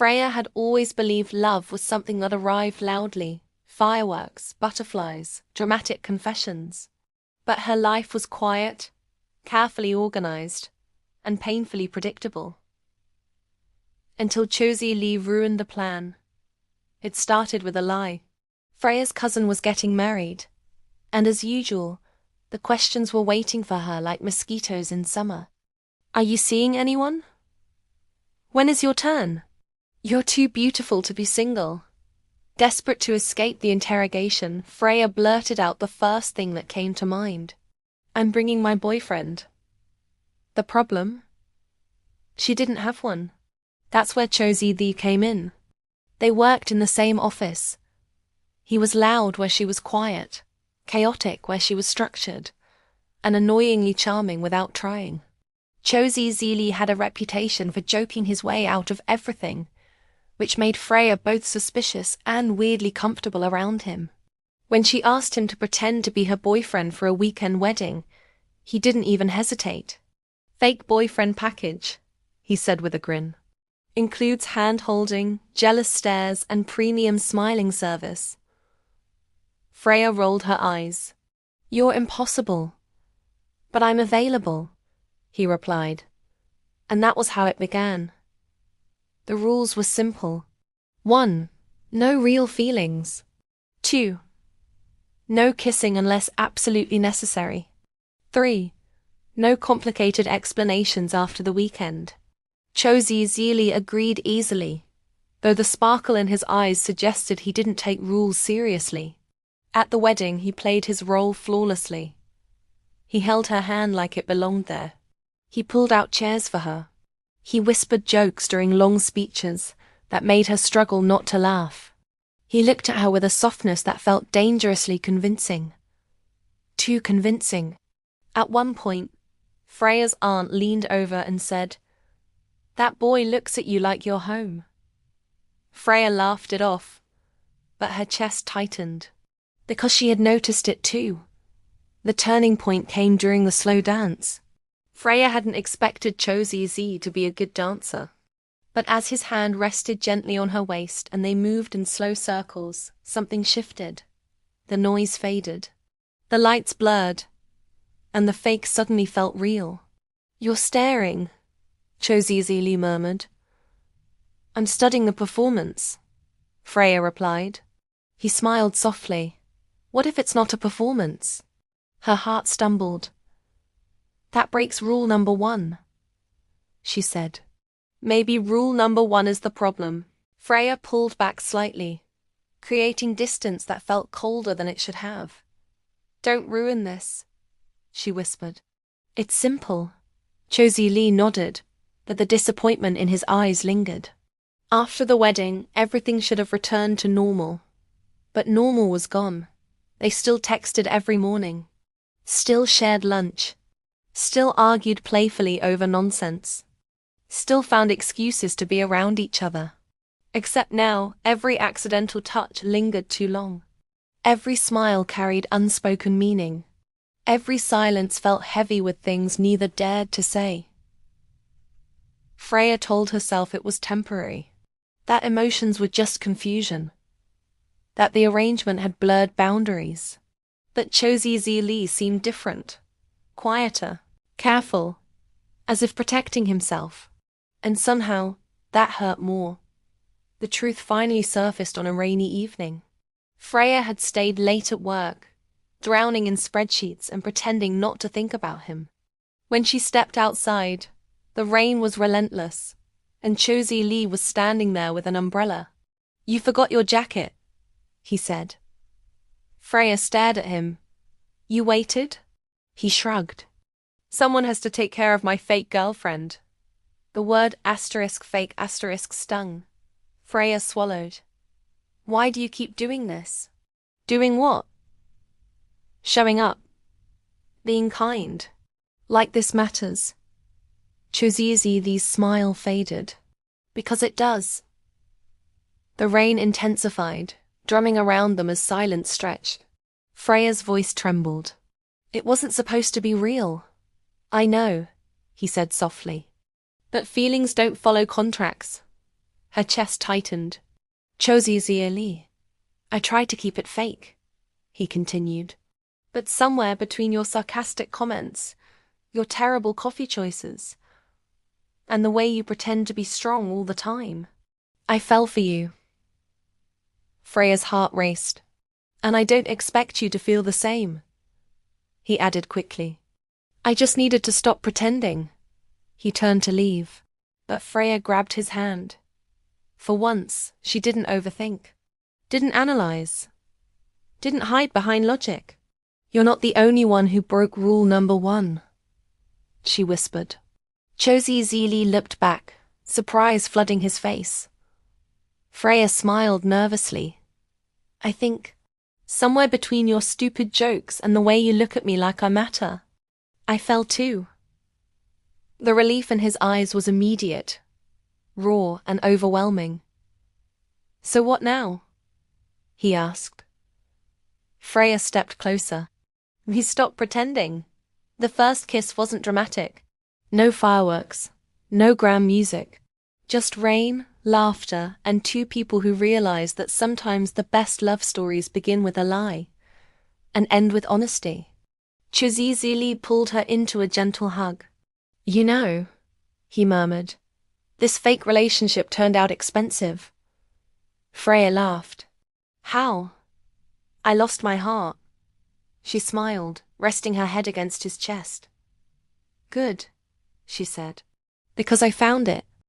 Freya had always believed love was something that arrived loudly, fireworks, butterflies, dramatic confessions. But her life was quiet, carefully organized, and painfully predictable. Until Chozi Lee ruined the plan. It started with a lie. Freya's cousin was getting married, and as usual, the questions were waiting for her like mosquitoes in summer. Are you seeing anyone? When is your turn? You're too beautiful to be single. Desperate to escape the interrogation, Freya blurted out the first thing that came to mind. I'm bringing my boyfriend. The problem? She didn't have one. That's where Chozi Lee came in. They worked in the same office. He was loud where she was quiet, chaotic where she was structured, and annoyingly charming without trying. Chozi Lee had a reputation for joking his way out of everything, which made Freya both suspicious and weirdly comfortable around him. When she asked him to pretend to be her boyfriend for a weekend wedding, he didn't even hesitate. Fake boyfriend package, he said with a grin. Includes hand-holding, jealous stares, and premium smiling service. Freya rolled her eyes. You're impossible. But I'm available, he replied. And that was how it began. The rules were simple. 1. No real feelings. 2. No kissing unless absolutely necessary. 3. No complicated explanations after the weekend. Chozi Lee agreed easily, though the sparkle in his eyes suggested he didn't take rules seriously. At the wedding, he played his role flawlessly. He held her hand like it belonged there. He pulled out chairs for her. He whispered jokes during long speeches that made her struggle not to laugh. He looked at her with a softness that felt dangerously convincing. Too convincing. At one point, Freya's aunt leaned over and said, "That boy looks at you like you're home." Freya laughed it off, but her chest tightened, because she had noticed it too. The turning point came during the slow dance. Freya hadn't expected Chozi Lee to be a good dancer. But as his hand rested gently on her waist and they moved in slow circles, something shifted. The noise faded. The lights blurred. And the fake suddenly felt real. "You're staring," Chozi Lee murmured. "I'm studying the performance," Freya replied. He smiled softly. What if it's not a performance? Her heart stumbled. That breaks rule number 1, she said. Maybe rule number 1 is the problem. Freya pulled back slightly, creating distance that felt colder than it should have. Don't ruin this, she whispered. It's simple. Chozi Lee nodded, but the disappointment in his eyes lingered. After the wedding, everything should have returned to normal. But normal was gone. They still texted every morning. Still shared lunch. Still argued playfully over nonsense. Still found excuses to be around each other. Except now, every accidental touch lingered too long. Every smile carried unspoken meaning. Every silence felt heavy with things neither dared to say. Freya told herself it was temporary. That emotions were just confusion. That the arrangement had blurred boundaries. But Chozi Lee seemed different. Quieter, careful, as if protecting himself. And somehow, that hurt more. The truth finally surfaced on a rainy evening. Freya had stayed late at work, drowning in spreadsheets and pretending not to think about him. When she stepped outside, the rain was relentless, and Chozi Lee was standing there with an umbrella. "You forgot your jacket," he said. Freya stared at him. "You waited?" He shrugged. "Someone has to take care of my fake girlfriend." The word *fake* stung. Freya swallowed. "Why do you keep doing this?" "Doing what?" "Showing up. Being kind. Like this matters." Chozi Lee's smile faded. "Because it does." The rain intensified, drumming around them as silence stretched. Freya's voice trembled. "It wasn't supposed to be real." "I know," he said softly. "But feelings don't follow contracts. Her chest tightened. Chozi Zia. I tried to keep it fake, he continued. But somewhere between your sarcastic comments, your terrible coffee choices, and the way you pretend to be strong all the time, I fell for you. Freya's heart raced. And I don't expect you to feel the same, he added quickly. I just needed to stop pretending. He turned to leave, but Freya grabbed his hand. For once, she didn't overthink, didn't analyze, didn't hide behind logic. You're not the only one who broke rule number 1, she whispered. Chozi Zili looked back, surprise flooding his face. Freya smiled nervously. I think, somewhere between your stupid jokes and the way you look at me like I matter, I fell too. The relief in his eyes was immediate, raw and overwhelming. So what now? He asked. Freya stepped closer. We stopped pretending. The first kiss wasn't dramatic. No fireworks, no grand music. Just rain, laughter, and 2 people who realized that sometimes the best love stories begin with a lie and end with honesty. Chozi Zili pulled her into a gentle hug. You know, he murmured, this fake relationship turned out expensive. Freya laughed. How? I lost my heart. She smiled, resting her head against his chest. Good, she said. Because I found it.